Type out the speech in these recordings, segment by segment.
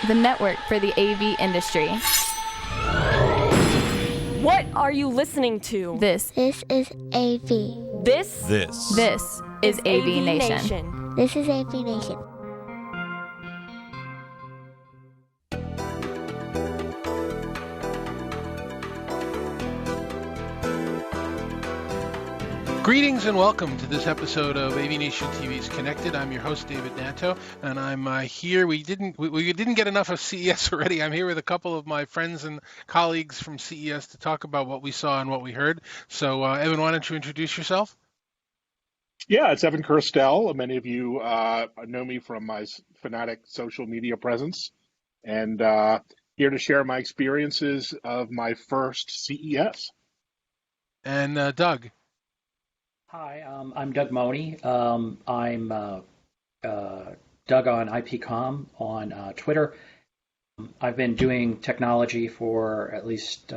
the network for the AV industry. What are you listening to? This is AV. This is AVNation. This is AVNation. Greetings and welcome to this episode of AVNation TV's Connected. I'm your host, David Nanto, and I'm here. We didn't get enough of CES already. I'm here with a couple of my friends and colleagues from CES to talk about what we saw and what we heard. So, Evan, why don't you introduce yourself? Yeah, it's Evan Kirstel. Many of you know me from my Fanatic social media presence, and here to share my experiences of my first CES. And Doug. Hi, I'm Doug Money. I'm Doug on IPCom on Twitter. I've been doing technology for at least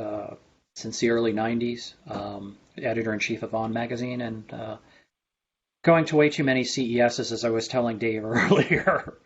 since the early 90s, editor-in-chief of On Magazine, and going to way too many CESs, as I was telling Dave earlier.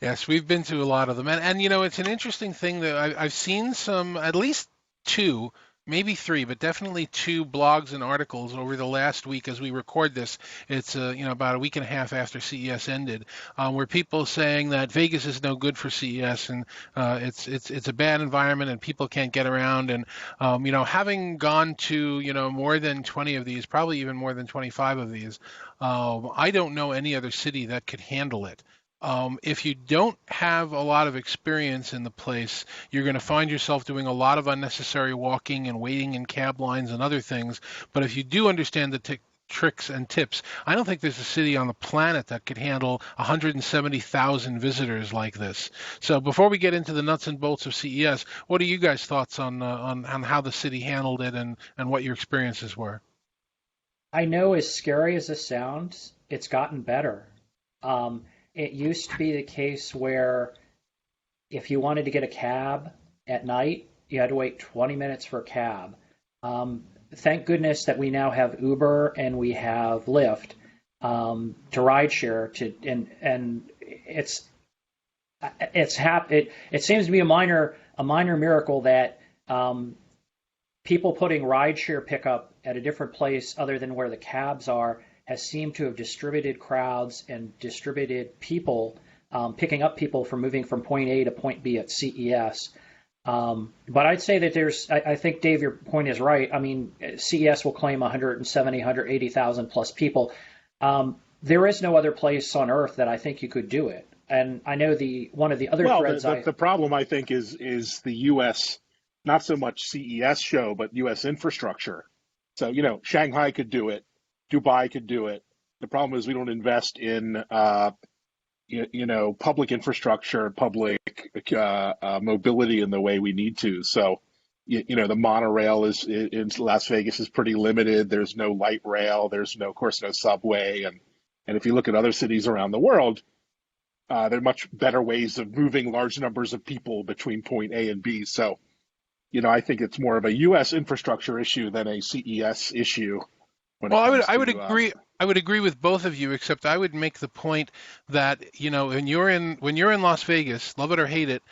Yes, we've been to a lot of them. And you know, it's an interesting thing that I've seen at least two, maybe three, but definitely two blogs and articles over the last week as we record this. It's about a week and a half after CES ended, where people saying that Vegas is no good for CES and it's a bad environment and people can't get around. And having gone to more than 20 of these, probably even more than 25 of these, I don't know any other city that could handle it. If you don't have a lot of experience in the place, you're going to find yourself doing a lot of unnecessary walking and waiting in cab lines and other things. But if you do understand the tricks and tips, I don't think there's a city on the planet that could handle 170,000 visitors like this. So before we get into the nuts and bolts of CES, what are you guys' thoughts on how the city handled it and what your experiences were? I know, as scary as this sounds, it's gotten better. It used to be the case where if you wanted to get a cab at night, you had to wait 20 minutes for a cab. Thank goodness that we now have Uber and we have Lyft to rideshare and it seems to be a minor miracle that people putting rideshare pickup at a different place other than where the cabs are has seemed to have distributed crowds and distributed people, picking up people from moving from point A to point B at CES. But I'd say that I think, Dave, your point is right. I mean, CES will claim 170, 180,000 plus people. There is no other place on Earth that I think you could do it. And I know one of the other threads. The problem, I think, is the U.S., not so much CES show, but U.S. infrastructure. So, Shanghai could do it. Dubai could do it. The problem is we don't invest in, public infrastructure, public mobility in the way we need to. So, the monorail in Las Vegas is pretty limited. There's no light rail. There's no subway. And if you look at other cities around the world, there are much better ways of moving large numbers of people between point A and B. So, I think it's more of a U.S. infrastructure issue than a CES issue. Well, I would agree. I would agree with both of you, except I would make the point that when you're in Las Vegas, love it or hate it,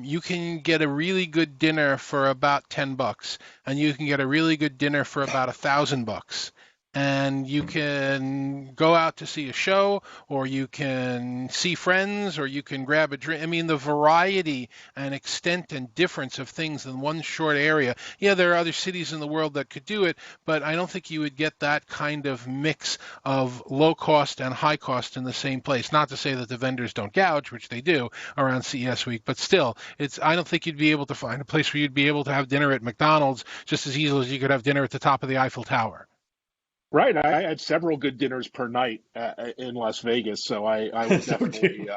you can get a really good dinner for about $10, and you can get a really good dinner for about $1,000. And you can go out to see a show, or you can see friends, or you can grab a drink. I mean, the variety and extent and difference of things in one short area. Yeah, there are other cities in the world that could do it, but I don't think you would get that kind of mix of low cost and high cost in the same place. Not to say that the vendors don't gouge, which they do around CES week, but still, I don't think you'd be able to find a place where you'd be able to have dinner at McDonald's just as easily as you could have dinner at the top of the Eiffel Tower. Right. I had several good dinners per night in Las Vegas, so I would definitely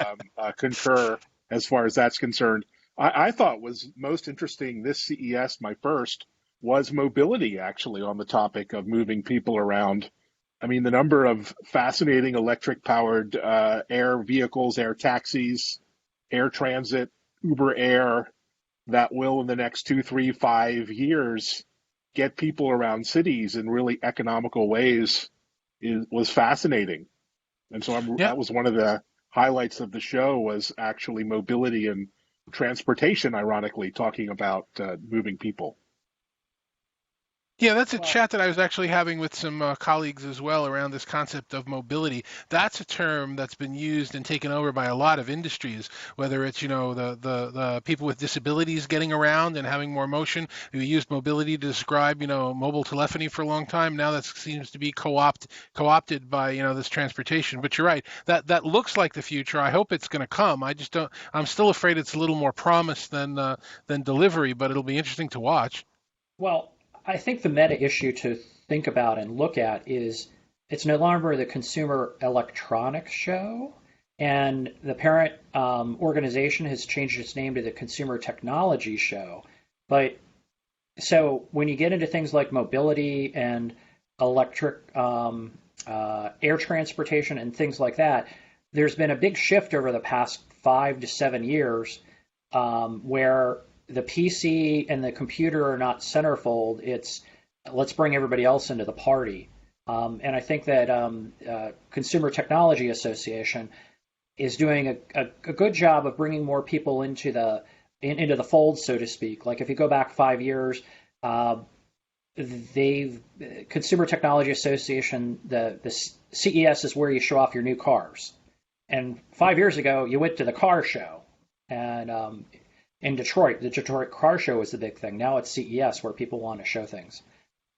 concur as far as that's concerned. I thought was most interesting this CES, my first, was mobility, actually, on the topic of moving people around. I mean, the number of fascinating electric-powered air vehicles, air taxis, air transit, Uber Air, that will in the next 2, 3, 5 years get people around cities in really economical ways was fascinating. And so that was one of the highlights of the show, was actually mobility and transportation, ironically, talking about moving people. Yeah, that's a chat that I was actually having with some colleagues as well around this concept of mobility. That's a term that's been used and taken over by a lot of industries, whether it's, the people with disabilities getting around and having more motion. We used mobility to describe, mobile telephony for a long time. Now that seems to be co-opted by, this transportation. But you're right, that looks like the future. I hope it's going to come. I'm still afraid it's a little more promise than delivery, but it'll be interesting to watch. Well, I think the meta issue to think about and look at is it's no longer the Consumer Electronics Show, and the parent organization has changed its name to the Consumer Technology Show. But so when you get into things like mobility and electric air transportation and things like that, there's been a big shift over the past 5 to 7 years where the PC and the computer are not centerfold. It's let's bring everybody else into the party. And I think that Consumer Technology Association is doing a good job of bringing more people into the fold, so to speak. Like if you go back 5 years, Consumer Technology Association, the CES is where you show off your new cars. And 5 years ago, you went to the car show. And in Detroit, the Detroit Car Show was the big thing. Now it's CES where people want to show things.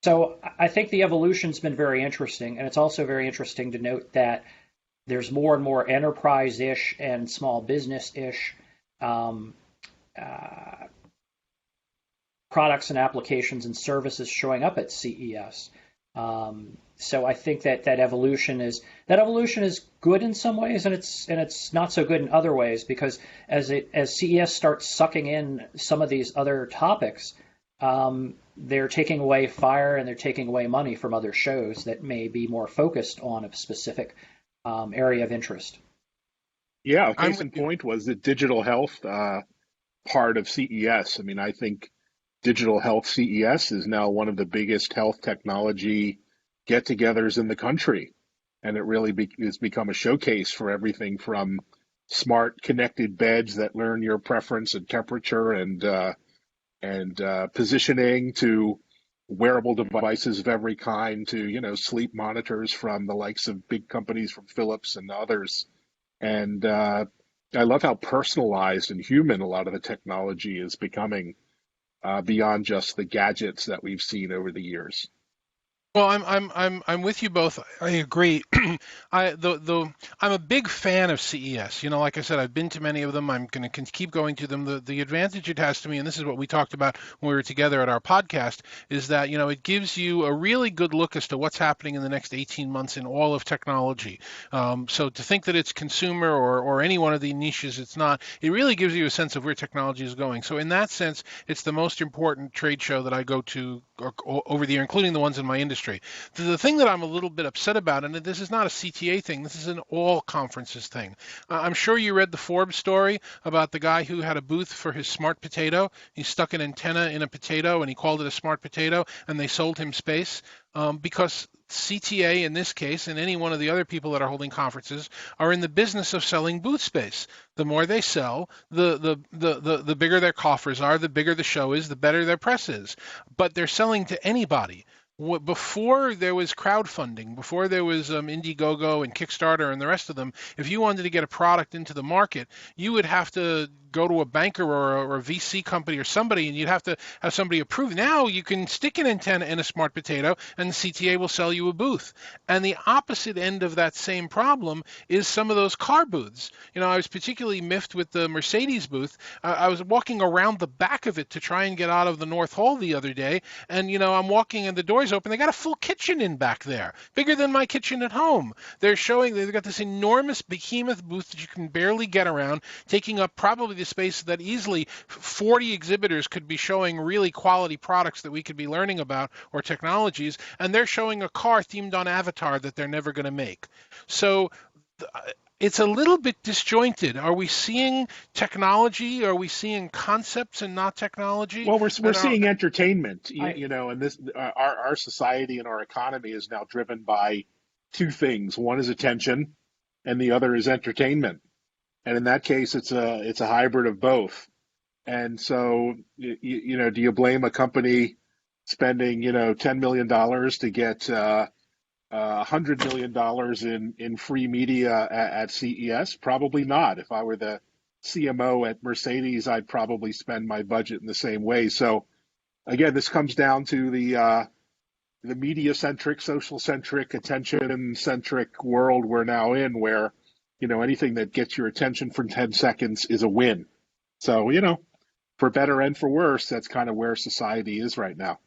So I think the evolution's been very interesting, and it's also very interesting to note that there's more and more enterprise-ish and small business-ish products and applications and services showing up at CES. So I think that evolution is good in some ways, and it's not so good in other ways, because as CES starts sucking in some of these other topics, they're taking away fire and they're taking away money from other shows that may be more focused on a specific area of interest. Yeah, case in point was the digital health part of CES. I mean, I think Digital Health CES is now one of the biggest health technology get-togethers in the country, and it really has become a showcase for everything from smart connected beds that learn your preference and temperature and positioning, to wearable devices of every kind, to sleep monitors from the likes of big companies from Philips and others. And I love how personalized and human a lot of the technology is becoming, beyond just the gadgets that we've seen over the years. Well, I'm with you both. I agree. I'm a big fan of CES. Like I said, I've been to many of them. I'm going to keep going to them. The advantage it has to me, and this is what we talked about when we were together at our podcast, is that it gives you a really good look as to what's happening in the next 18 months in all of technology. So to think that it's consumer or any one of the niches, it's not. It really gives you a sense of where technology is going. So in that sense, it's the most important trade show that I go to over the year, including the ones in my industry. The thing that I'm a little bit upset about, and this is not a CTA thing, this is an all conferences thing. I'm sure you read the Forbes story about the guy who had a booth for his smart potato. He stuck an antenna in a potato and he called it a smart potato, and they sold him space because CTA in this case, and any one of the other people that are holding conferences, are in the business of selling booth space. The more they sell, the bigger their coffers are, the bigger the show is, the better their press is. But they're selling to anybody. Before there was crowdfunding, before there was Indiegogo and Kickstarter and the rest of them, if you wanted to get a product into the market, you would have to go to a banker or a VC company or somebody, and you'd have to have somebody approve. Now you can stick an antenna in a smart potato, and the CTA will sell you a booth. And the opposite end of that same problem is some of those car booths. I was particularly miffed with the Mercedes booth. I was walking around the back of it to try and get out of the North Hall the other day, and I'm walking and the door's open. They got a full kitchen in back there, bigger than my kitchen at home. They've got this enormous behemoth booth that you can barely get around, taking up probably the space that easily 40 exhibitors could be showing really quality products that we could be learning about, or technologies, and they're showing a car themed on Avatar that they're never going to make. So it's a little bit disjointed. Are we seeing technology? Are we seeing concepts and not technology? Well, we're seeing entertainment, and this our society and our economy is now driven by two things. One is attention, and the other is entertainment. And in that case, it's a hybrid of both. And so, do you blame a company spending, $10 million to get $100 million in free media at CES? Probably not. If I were the CMO at Mercedes, I'd probably spend my budget in the same way. So again, this comes down to the media-centric, social-centric, attention-centric world we're now in, where anything that gets your attention for 10 seconds is a win. So for better and for worse, that's kind of where society is right now.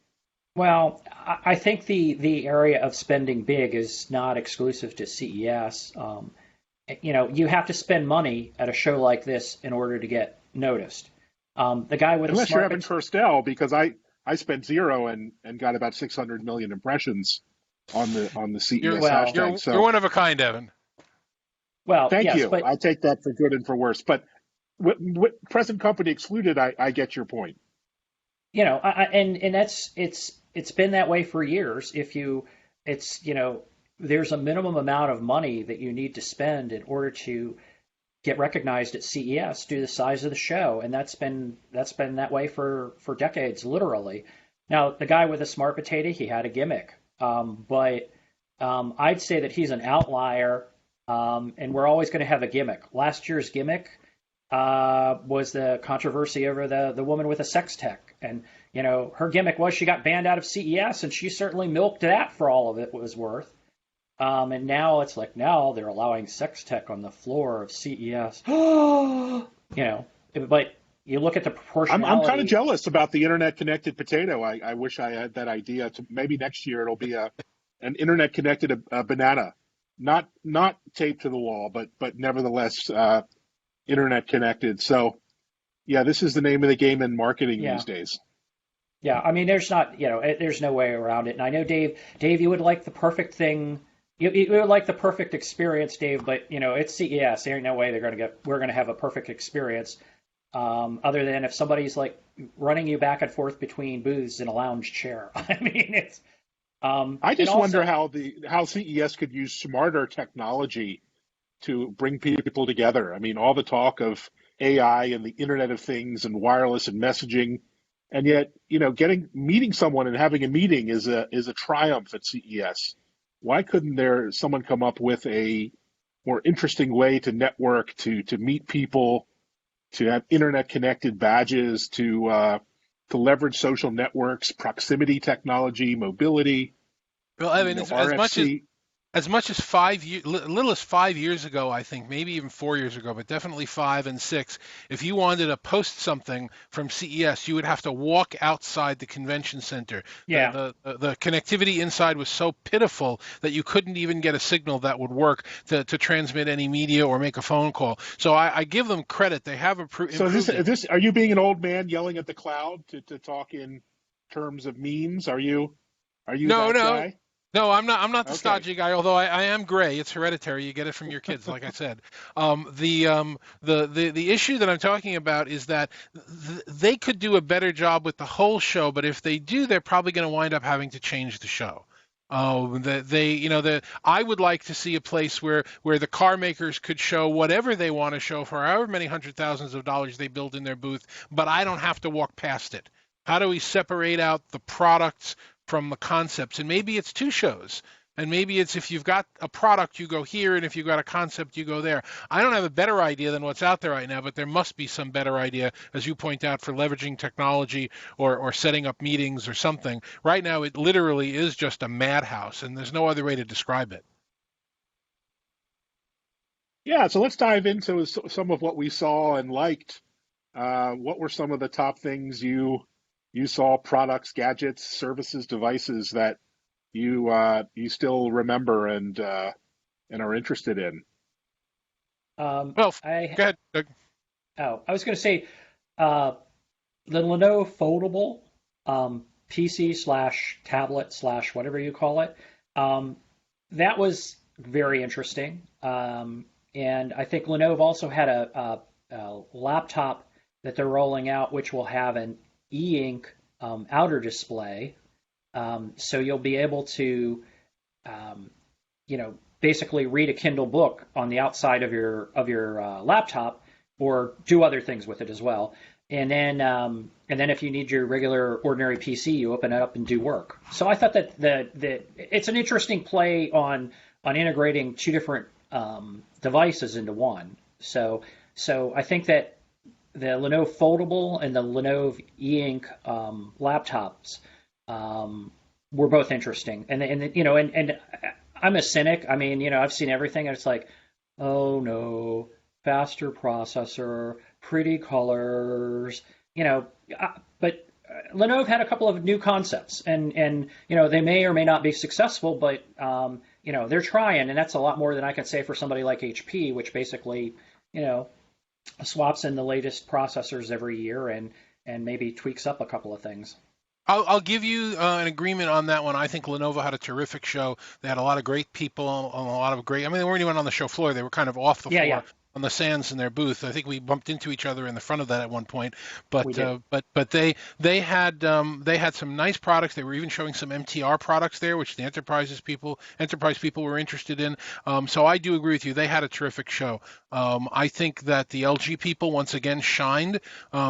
Well, I think the area of spending big is not exclusive to CES. You have to spend money at a show like this in order to get noticed. The guy with Unless you're Evan Kirstel, because I spent zero and got about 600 million impressions on the CES hashtag. You're one of a kind, Evan. Well, thank yes, you. But I take that for good and for worse. But with present company excluded, I get your point. And it's been that way for years. There's a minimum amount of money that you need to spend in order to get recognized at CES due to the size of the show, and that's been that way for decades, literally. Now, the guy with the smart potato, he had a gimmick, but I'd say that he's an outlier, and we're always going to have a gimmick. Last year's gimmick was the controversy over the woman with a sex tech, and her gimmick was she got banned out of CES, and she certainly milked that for all of it was worth. And now it's like, now they're allowing sex tech on the floor of CES. But you look at the proportionality. I'm kind of jealous about the internet connected potato. I wish I had that idea. Maybe next year it'll be an internet connected banana, not taped to the wall, but nevertheless internet connected. So yeah, this is the name of the game in marketing these days. Yeah, I mean, there's no way around it. And I know, Dave, you would like the perfect thing. You would like the perfect experience, Dave, but it's CES. There ain't no way we're going to have a perfect experience, other than if somebody's like running you back and forth between booths in a lounge chair. I mean, it's. I just wonder how CES could use smarter technology to bring people together. I mean, all the talk of AI and the Internet of Things and wireless and messaging, and yet meeting someone and having a meeting is a triumph at CES. Why couldn't someone come up with a more interesting way to network, to meet people, to have internet connected badges, to leverage social networks, proximity technology, mobility? Well, I mean, as much as 5 years, little as 5 years ago, I think, maybe even 4 years ago, but definitely 5 and 6, if you wanted to post something from CES, you would have to walk outside the convention center. Yeah. The connectivity inside was so pitiful that you couldn't even get a signal that would work to transmit any media or make a phone call. So I give them credit. They have improved. So are you being an old man yelling at the cloud to talk in terms of memes? Are you that guy? No, I'm not the stodgy guy. Although I am gray, it's hereditary. You get it from your kids, like I said. The issue that I'm talking about is that they could do a better job with the whole show, but if they do, they're probably going to wind up having to change the show. I would like to see a place where the car makers could show whatever they want to show for however many hundred thousands of dollars they build in their booth, but I don't have to walk past it. How do we separate out the products from the concepts? And maybe it's 2 shows. And maybe it's if you've got a product, you go here, and if you've got a concept, you go there. I don't have a better idea than what's out there right now, but there must be some better idea, as you point out, for leveraging technology or setting up meetings or something. Right now, it literally is just a madhouse, and there's no other way to describe it. Yeah, so let's dive into some of what we saw and liked. What were some of the top things you saw, products, gadgets, services, devices that you still remember and are interested in? Go ahead, Doug. I was going to say the Lenovo foldable PC/tablet/ whatever you call it. That was very interesting. And I think Lenovo also had a laptop that they're rolling out, which will have an e-ink outer display. So you'll be able to, basically read a Kindle book on the outside of your laptop, or do other things with it as well. and then if you need your regular ordinary PC, you open it up and do work. So I thought that it's an interesting play on integrating two different devices into one. So I think that the Lenovo Foldable and the Lenovo E-Ink laptops were both interesting. And I'm a cynic. I mean, I've seen everything, and it's like, oh no, faster processor, pretty colors, but Lenovo had a couple of new concepts, and they may or may not be successful, but they're trying, and that's a lot more than I can say for somebody like HP, which basically swaps in the latest processors every year and maybe tweaks up a couple of things. I'll give you an agreement on that one. I think Lenovo had a terrific show. They had a lot of great people, a lot of great. I mean, they weren't even on the show floor. They were kind of off the floor. Yeah. On the sands in their booth. I think we bumped into each other in the front of that at one point. But We did. but they had some nice products. They were even showing some MTR products there, which the enterprise people were interested in. So I do agree with you. They had a terrific show. I think that the LG people once again shined.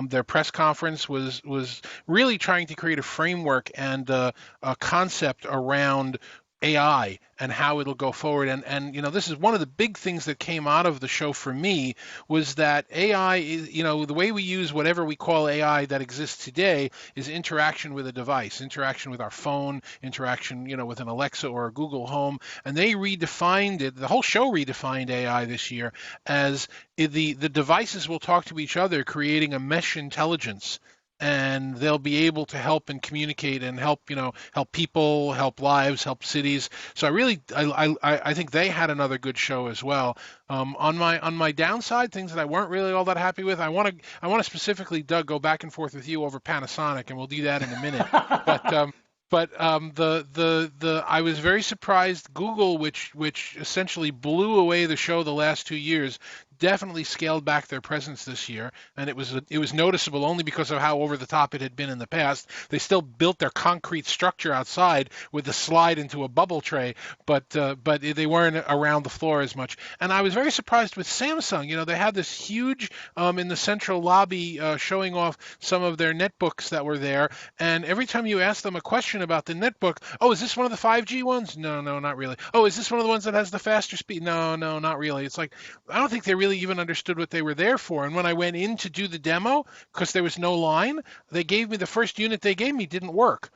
Their press conference was really trying to create a framework and a concept around AI and how it'll go forward. And this is one of the big things that came out of the show for me was that AI is, the way we use whatever we call AI that exists today is interaction with a device, interaction with our phone, interaction, with an Alexa or a Google Home. And they redefined it, the whole show redefined AI this year as the devices will talk to each other, creating a mesh intelligence. And they'll be able to help and communicate and help people, help lives, help cities. So I think they had another good show as well. On my downside, things that I weren't really all that happy with, I want to specifically, Doug, go back and forth with you over Panasonic, and we'll do that in a minute. But I was very surprised. Google, which essentially blew away the show the last 2 years, definitely scaled back their presence this year, and it was noticeable only because of how over the top it had been in the past. They still built their concrete structure outside with the slide into a bubble tray, but they weren't around the floor as much. And I was very surprised with Samsung. They had this huge in the central lobby showing off some of their netbooks that were there, and every time you ask them a question about the netbook, oh, is this one of the 5G ones? No, not really. Oh, is this one of the ones that has the faster speed? No, not really. It's like, I don't think they really even understood what they were there for. And when I went in to do the demo, because there was no line, they gave me the first unit they gave me didn't work.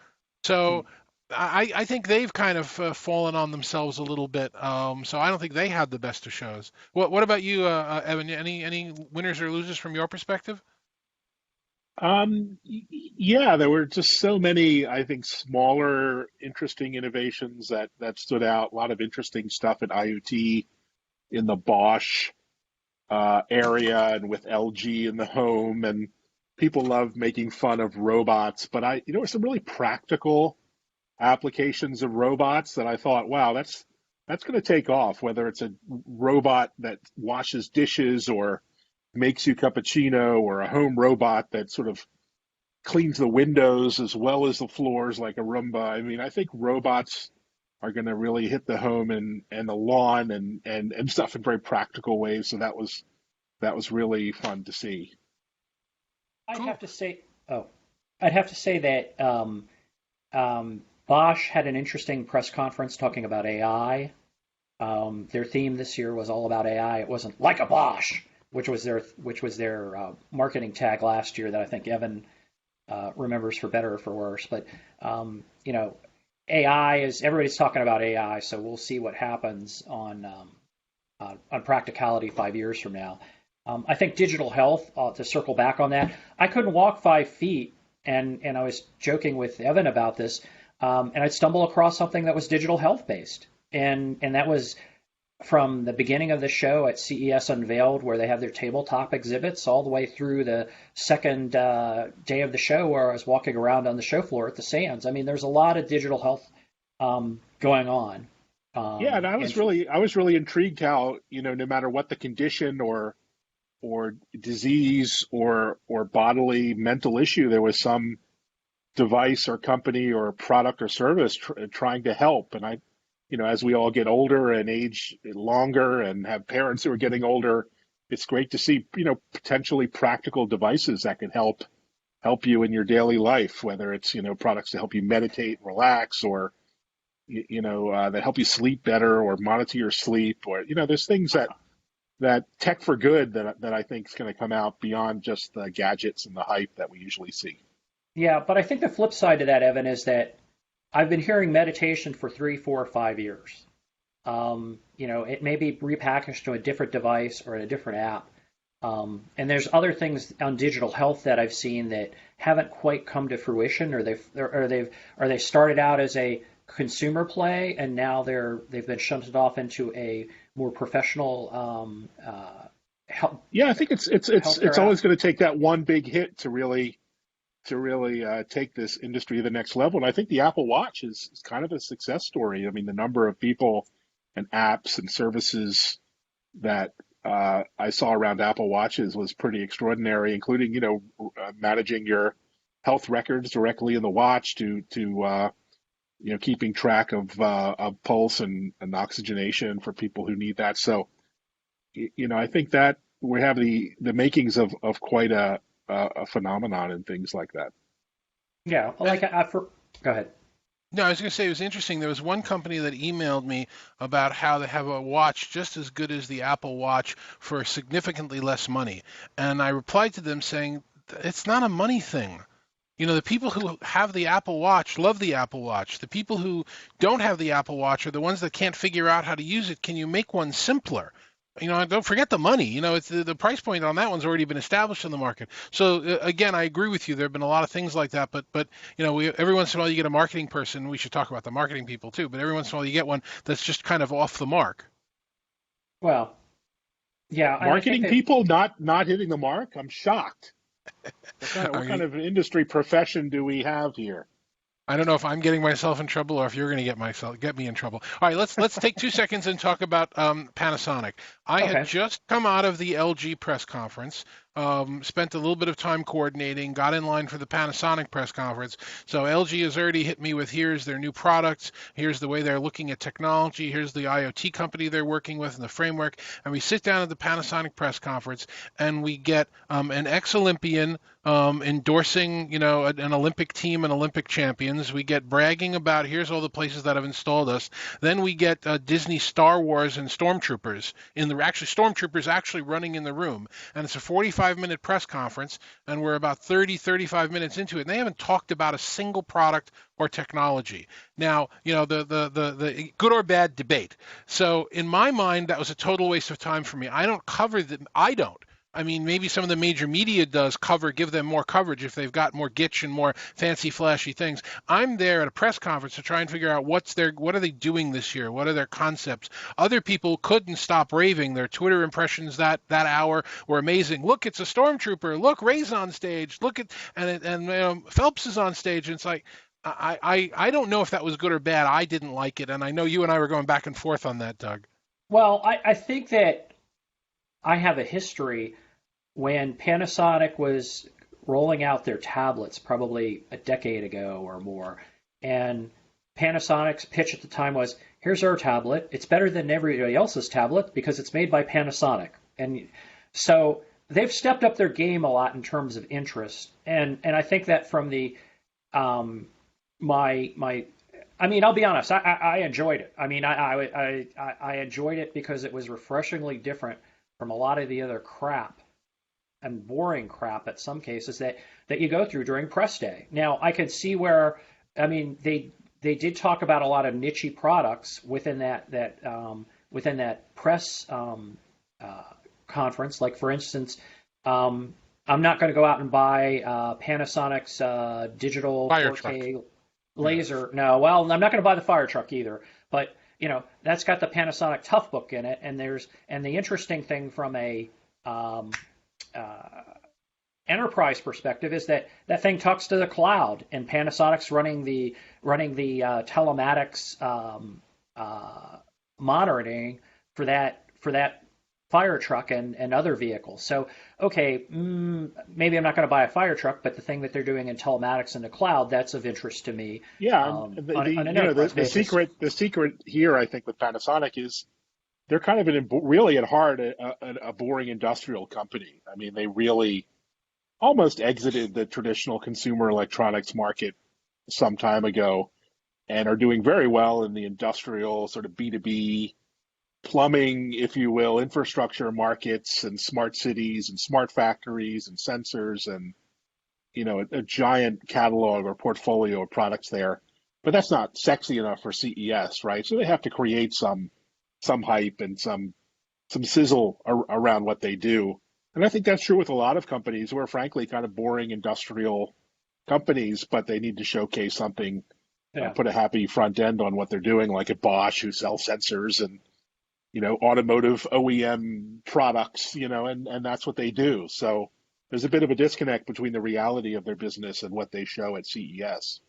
So I think they've kind of fallen on themselves a little bit. So I don't think they had the best of shows. What about you, Evan? Any winners or losers from your perspective? Yeah, there were just so many, I think, smaller, interesting innovations that stood out. A lot of interesting stuff at IoT in the Bosch area and with LG in the home, and people love making fun of robots. But some really practical applications of robots that I thought, wow, that's going to take off. Whether it's a robot that washes dishes or makes you cappuccino, or a home robot that sort of cleans the windows as well as the floors like a Roomba. I mean, I think robots are going to really hit the home and the lawn and stuff in very practical ways. So that was really fun to see. I'd have to say that Bosch had an interesting press conference talking about AI. Their theme this year was all about AI. It wasn't like a Bosch, which was their marketing tag last year that I think Evan remembers for better or for worse. But AI is, everybody's talking about AI, so we'll see what happens on practicality 5 years from now. I think digital health, to circle back on that, I couldn't walk 5 feet, and I was joking with Evan about this, and I'd stumble across something that was digital health based, and that was from the beginning of the show at CES Unveiled, where they have their tabletop exhibits, all the way through the second day of the show, where I was walking around on the show floor at the Sands. I mean, there's a lot of digital health going on. Yeah, and I was really intrigued how, no matter what the condition or disease or bodily mental issue, there was some device or company or product or service trying to help. And as we all get older and age longer and have parents who are getting older, it's great to see, potentially practical devices that can help you in your daily life, whether it's, products to help you meditate and relax, or, that help you sleep better or monitor your sleep, or, there's things that tech for good that I think is going to come out beyond just the gadgets and the hype that we usually see. Yeah, but I think the flip side to that, Evan, is that I've been hearing meditation for 3, 4, 5 years. It may be repackaged to a different device or a different app. And there's other things on digital health that I've seen that haven't quite come to fruition, or they started out as a consumer play, and now they've been shunted off into a more professional help. Yeah, I think it's always going to take that one big hit to really take this industry to the next level. And I think the Apple Watch is kind of a success story. I mean, the number of people and apps and services that I saw around Apple Watches was pretty extraordinary, including, managing your health records directly in the watch to keeping track of pulse and oxygenation for people who need that. So, I think that we have the makings of quite a phenomenon and things like that. Yeah, go ahead. No, I was going to say it was interesting. There was one company that emailed me about how they have a watch just as good as the Apple Watch for significantly less money. And I replied to them saying, it's not a money thing. The people who have the Apple Watch love the Apple Watch. The people who don't have the Apple Watch are the ones that can't figure out how to use it. Can you make one simpler? Don't forget the money. It's the price point on that one's already been established in the market. So again, I agree with you. There have been a lot of things like that, but every once in a while you get a marketing person. We should talk about the marketing people too. But every once in a while you get one that's just kind of off the mark. Well, yeah, marketing people not hitting the mark. I'm shocked. What kind of industry profession do we have here? I don't know if I'm getting myself in trouble or if you're going to get me in trouble. All right, let's take 2 seconds and talk about Panasonic. I had just come out of the LG press conference, spent a little bit of time coordinating, got in line for the Panasonic press conference. So LG has already hit me with, here's their new products, here's the way they're looking at technology, here's the IoT company they're working with and the framework. And we sit down at the Panasonic press conference and we get an ex-Olympian endorsing, an Olympic team and Olympic champions. We get bragging about here's all the places that have installed us. Then we get Disney Star Wars and stormtroopers stormtroopers actually running in the room. And it's a 45-minute press conference, and we're about 35 minutes into it. And they haven't talked about a single product or technology. Now, the good or bad debate. So in my mind, that was a total waste of time for me. I don't cover them. I mean, maybe some of the major media give them more coverage if they've got more gitch and more fancy, flashy things. I'm there at a press conference to try and figure out what are they doing this year? What are their concepts? Other people couldn't stop raving. Their Twitter impressions that hour were amazing. Look, it's a stormtrooper. Look, Ray's on stage. Look at and Phelps is on stage. And it's like, I don't know if that was good or bad. I didn't like it, and I know you and I were going back and forth on that, Doug. Well, I think that I have a history. When Panasonic was rolling out their tablets probably a decade ago or more, and Panasonic's pitch at the time was, here's our tablet. It's better than everybody else's tablet because it's made by Panasonic. And so they've stepped up their game a lot in terms of interest. And I think that from the I'll be honest, I enjoyed it. I mean, I enjoyed it because it was refreshingly different from a lot of the other crap and boring crap at some cases that you go through during press day. Now, I could see where, they did talk about a lot of niche products within that press conference. Like, for instance, I'm not going to go out and buy Panasonic's digital Fire 4K truck. laser. No, well, I'm not going to buy the fire truck either. But that's got the Panasonic Toughbook in it, and the interesting thing from a enterprise perspective is that thing talks to the cloud, and Panasonic's running the telematics monitoring for that fire truck and other vehicles. So, okay, maybe I'm not going to buy a fire truck, but the thing that they're doing in telematics in the cloud, that's of interest to me. Yeah, the secret here, I think, with Panasonic is they're kind of really at heart a boring industrial company. I mean, they really almost exited the traditional consumer electronics market some time ago and are doing very well in the industrial sort of B2B plumbing, if you will, infrastructure markets and smart cities and smart factories and sensors and a giant catalog or portfolio of products there. But that's not sexy enough for CES, right? So they have to create some hype and some sizzle around what they do. And I think that's true with a lot of companies who are frankly kind of boring industrial companies, but they need to showcase something, put a happy front end on what they're doing, like at Bosch, who sell sensors and automotive OEM products, and that's what they do. So there's a bit of a disconnect between the reality of their business and what they show at CES.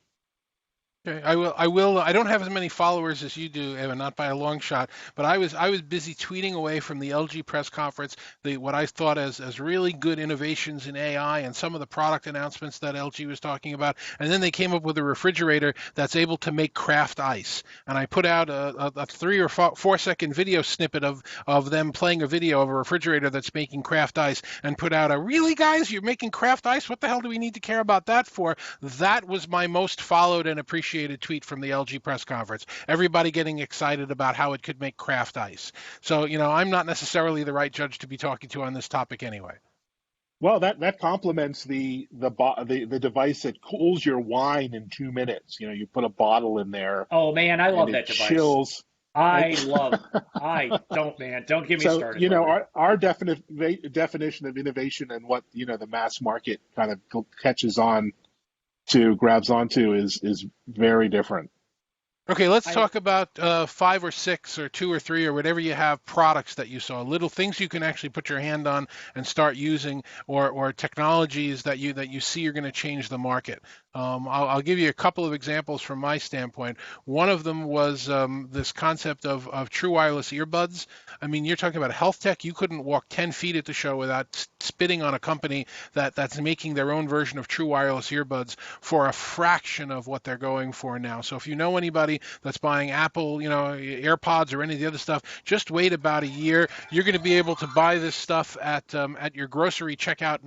Okay, I will. I don't have as many followers as you do, Evan, not by a long shot. But I was busy tweeting away from the LG press conference what I thought as really good innovations in AI and some of the product announcements that LG was talking about. And then they came up with a refrigerator that's able to make craft ice. And I put out a 3 or 4 second video snippet of them playing a video of a refrigerator that's making craft ice, and put out really, guys, you're making craft ice? What the hell do we need to care about that for? That was my most followed and appreciated tweet from the LG press conference. Everybody getting excited about how it could make craft ice. So, I'm not necessarily the right judge to be talking to on this topic anyway. Well, that complements the device that cools your wine in 2 minutes. You put a bottle in there. Oh man, I love that device. Chills. I don't get me started. Our definition of innovation and what the mass market kind of grabs onto is very different. Okay, let's talk about 5 or 6 or 2 or 3 or whatever you have products that you saw, little things you can actually put your hand on and start using, or technologies that you see are going to change the market. I'll give you a couple of examples from my standpoint. One of them was this concept of true wireless earbuds. I mean, you're talking about health tech. You couldn't walk 10 feet at the show without spitting on a company that's making their own version of true wireless earbuds for a fraction of what they're going for now. So if you know anybody that's buying Apple, AirPods or any of the other stuff, just wait about a year. You're going to be able to buy this stuff at your grocery checkout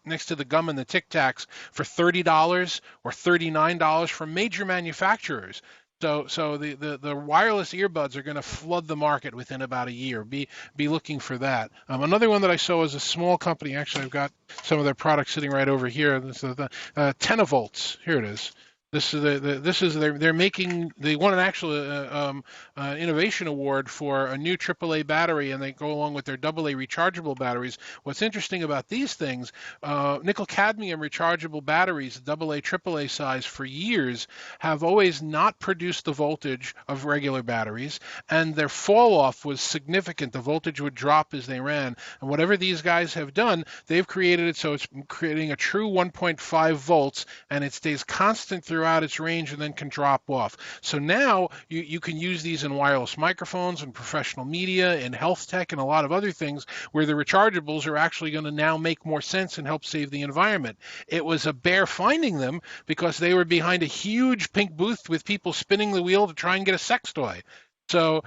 next to the gum and the Tic Tacs for $30 or $39 from major manufacturers. So the wireless earbuds are going to flood the market within about a year. Be looking for that. Another one that I saw is a small company. Actually, I've got some of their products sitting right over here. This is the Tenavolt. Here it is. They're making. They won an actual innovation award for a new AAA battery, and they go along with their AA rechargeable batteries. What's interesting about these things, nickel cadmium rechargeable batteries, AA, AAA size, for years have always not produced the voltage of regular batteries, and their fall off was significant. The voltage would drop as they ran, and whatever these guys have done, they've created it so it's creating a true 1.5 volts, and it stays constant throughout its range and then can drop off. So now you can use these in wireless microphones and professional media and health tech and a lot of other things where the rechargeables are actually going to now make more sense and help save the environment. It was a bear finding them because they were behind a huge pink booth with people spinning the wheel to try and get a sex toy. So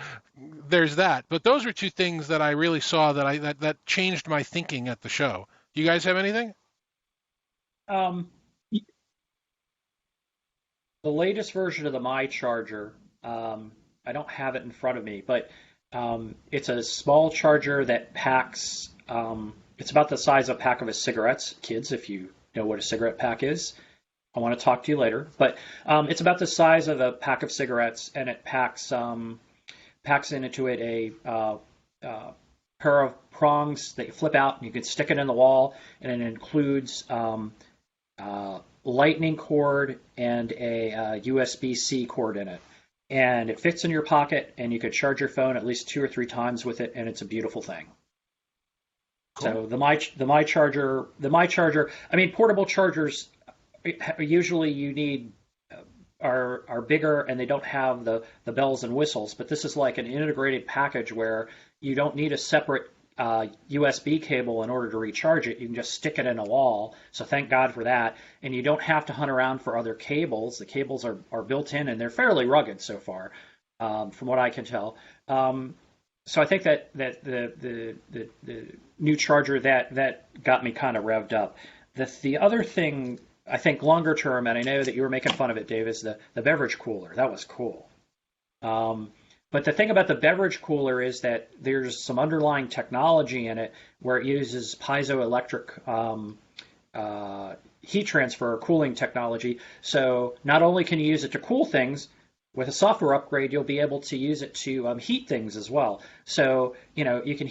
there's that. But those were 2 things that I really saw that changed my thinking at the show. You guys have anything? The latest version of the My Charger, I don't have it in front of me, but it's a small charger that packs, it's about the size of a pack of cigarettes, kids, if you know what a cigarette pack is. I want to talk to you later, but it's about the size of a pack of cigarettes, and it packs into it a pair of prongs that you flip out, and you can stick it in the wall, and it includes lightning cord and a USB-C cord in it, and it fits in your pocket, and you could charge your phone at least 2 or 3 times with it, and it's a beautiful thing. Cool. So the My Charger. I mean, portable chargers usually you need are bigger, and they don't have the bells and whistles. But this is like an integrated package where you don't need a separate USB cable in order to recharge it. You can just stick it in a wall. So thank God for that. And you don't have to hunt around for other cables. The cables are built in, and they're fairly rugged so far, from what I can tell. so I think that the new charger that got me kind of revved up. The other thing I think longer term, and I know that you were making fun of it, Dave, is the beverage cooler. That was cool. But the thing about the beverage cooler is that there's some underlying technology in it where it uses piezoelectric heat transfer or cooling technology. So not only can you use it to cool things, with a software upgrade, you'll be able to use it to heat things as well. So, you can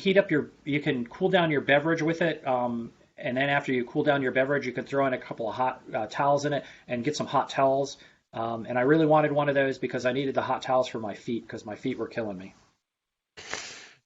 you can cool down your beverage with it. And then after you cool down your beverage, you can throw in a couple of hot towels in it and get some hot towels. And I really wanted one of those because I needed the hot towels for my feet because my feet were killing me.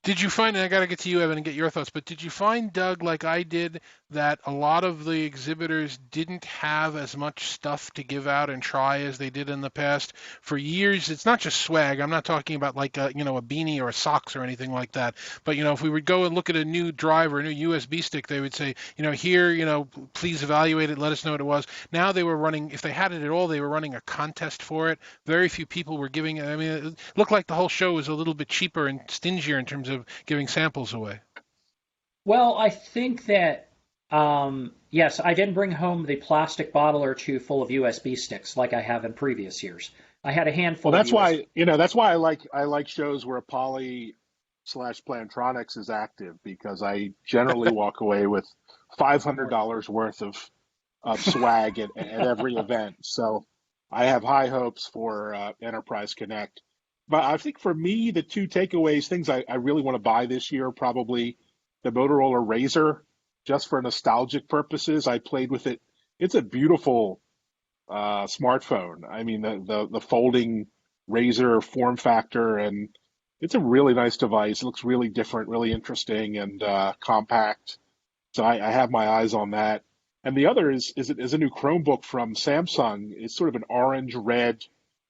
Did you find, and I got to get to you, Evan, and get your thoughts, but did you find, Doug, like I did, that a lot of the exhibitors didn't have as much stuff to give out and try as they did in the past? For years, it's not just swag. I'm not talking about like a beanie or a socks or anything like that. But, if we would go and look at a new drive or a new USB stick, they would say, here, please evaluate it, let us know what it was. Now they were running, if they had it at all, they were running a contest for it. Very few people were giving it. I mean, it looked like the whole show was a little bit cheaper and stingier in terms of giving samples away. Well, I think that yes, I didn't bring home the plastic bottle or two full of USB sticks like I have in previous years. I had a handful. Well, that's of USB. why that's why I like shows where Poly/Plantronics is active, because I generally walk away with $500 worth of swag at every event. So I have high hopes for Enterprise Connect. But I think for me, the two takeaways, things I really want to buy this year, probably the Motorola Razr, just for nostalgic purposes. I played with it. It's a beautiful smartphone. I mean, the folding Razr form factor, and it's a really nice device. It looks really different, really interesting, and compact. So I have my eyes on that. And the other is a new Chromebook from Samsung. It's sort of an orange-red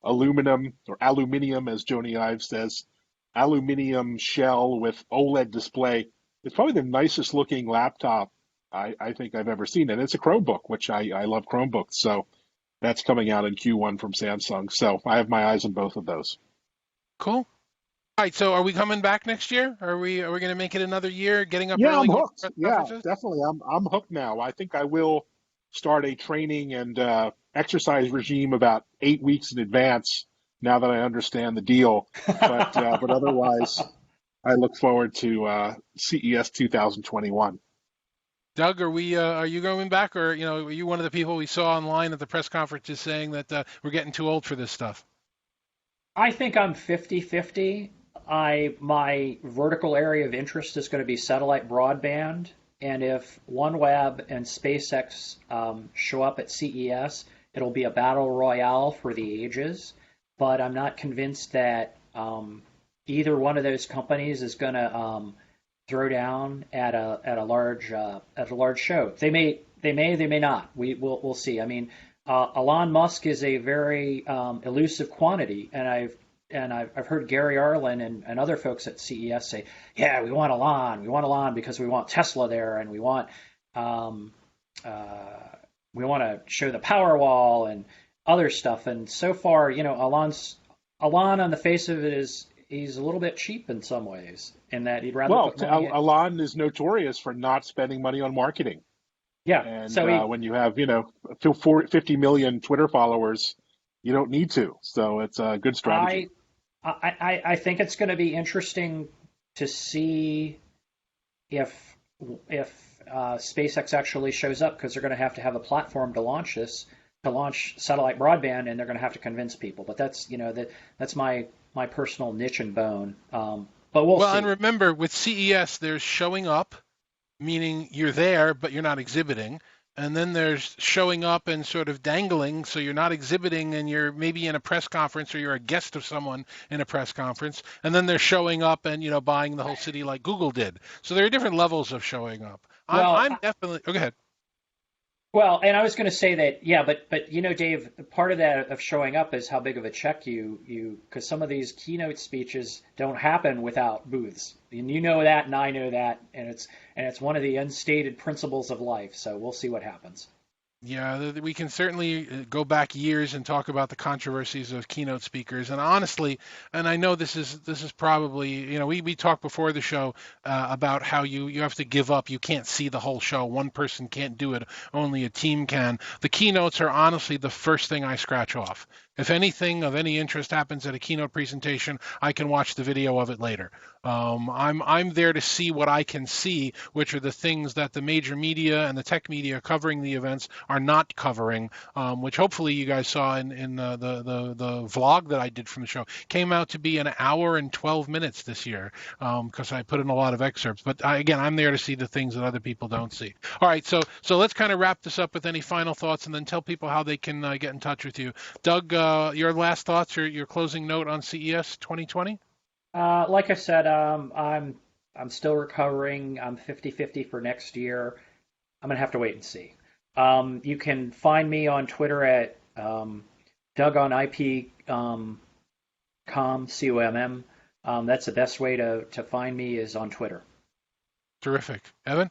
aluminum, or aluminium, as Joni Ives says, aluminium shell with OLED display. It's probably the nicest looking laptop I think I've ever seen. And it's a Chromebook, which I love Chromebooks. So that's coming out in Q1 from Samsung. So I have my eyes on both of those. Cool. All right, so are we coming back next year? Are we going to make it another year, getting up Yeah, early? I'm hooked. Yeah, definitely. I'm hooked now. I think I will start a training and exercise regime about 8 weeks in advance now that I understand the deal. But otherwise, I look forward to CES 2021. Doug, are you going back, or are you one of the people we saw online at the press conferences saying that we're getting too old for this stuff? I think I'm 50-50. My vertical area of interest is going to be satellite broadband, and if OneWeb and SpaceX show up at CES, it'll be a battle royale for the ages. But I'm not convinced that either one of those companies is going to throw down at a large show. They may not. We'll see. I mean, Elon Musk is a very elusive quantity, and I've heard Gary Arlen and other folks at CES say, yeah, we want Elon because we want Tesla there, and we want to show the Powerwall and other stuff. And so far, Elon on the face of it he's a little bit cheap in some ways, in that he'd rather. Well, Elon is notorious for not spending money on marketing. Yeah. And so when you have 50 million Twitter followers, you don't need to. So it's a good strategy. I think it's going to be interesting to see if SpaceX actually shows up, because they're going to have a platform to launch satellite broadband, and they're going to have to convince people. But that's that's my personal niche and bone. But we'll see. And remember, with CES, there's showing up, meaning you're there but you're not exhibiting. And then there's showing up and sort of dangling, so you're not exhibiting and you're maybe in a press conference, or you're a guest of someone in a press conference. And then they're showing up and, buying the whole city like Google did. So there are different levels of showing up. I'm definitely... Oh, go ahead. Well, and I was going to say that, yeah, but Dave, part of that of showing up is how big of a check because some of these keynote speeches don't happen without booths, and you know that, and I know that, and it's one of the unstated principles of life. So we'll see what happens. Yeah, we can certainly go back years and talk about the controversies of keynote speakers. And honestly, and I know this is probably, we talked before the show about how you have to give up. You can't see the whole show. One person can't do it. Only a team can. The keynotes are honestly the first thing I scratch off. If anything of any interest happens at a keynote presentation, I can watch the video of it later. I'm there to see what I can see, which are the things that the major media and the tech media covering the events are not covering, which hopefully you guys saw in the vlog that I did from the show. Came out to be an hour and 12 minutes this year because I put in a lot of excerpts. But again, I'm there to see the things that other people don't see. All right, so let's kind of wrap this up with any final thoughts and then tell people how they can get in touch with you. Doug, your last thoughts or your closing note on CES 2020? Like I said, I'm still recovering. I'm 50-50 for next year. I'm gonna have to wait and see. You can find me on Twitter at Doug on IP comm COMM. That's the best way to find me is on Twitter. Terrific, Evan.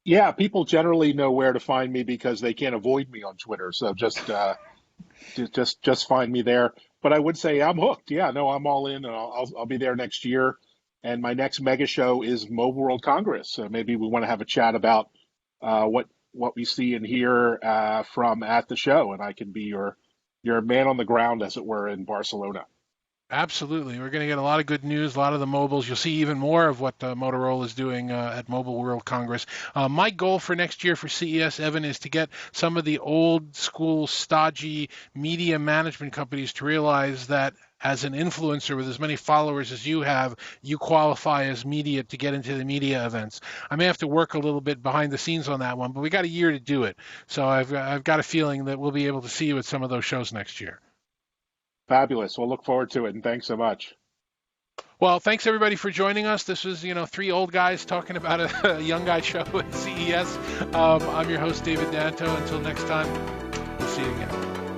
Yeah, people generally know where to find me because they can't avoid me on Twitter. So just find me there. But I would say I'm hooked. Yeah, no, I'm all in. And I'll be there next year. And my next mega show is Mobile World Congress. So maybe we want to have a chat about what we see and hear from at the show, and I can be your man on the ground, as it were, in Barcelona. Absolutely. We're going to get a lot of good news, a lot of the mobiles. You'll see even more of what Motorola is doing at Mobile World Congress. My goal for next year for CES, Evan, is to get some of the old school, stodgy media management companies to realize that as an influencer with as many followers as you have, you qualify as media to get into the media events. I may have to work a little bit behind the scenes on that one, but we got a year to do it. So I've got a feeling that we'll be able to see you at some of those shows next year. Fabulous. We'll look forward to it, and thanks so much. Well, thanks everybody for joining us. This was, three old guys talking about a young guy show at CES. I'm your host, David Danto. Until next time, we'll see you again.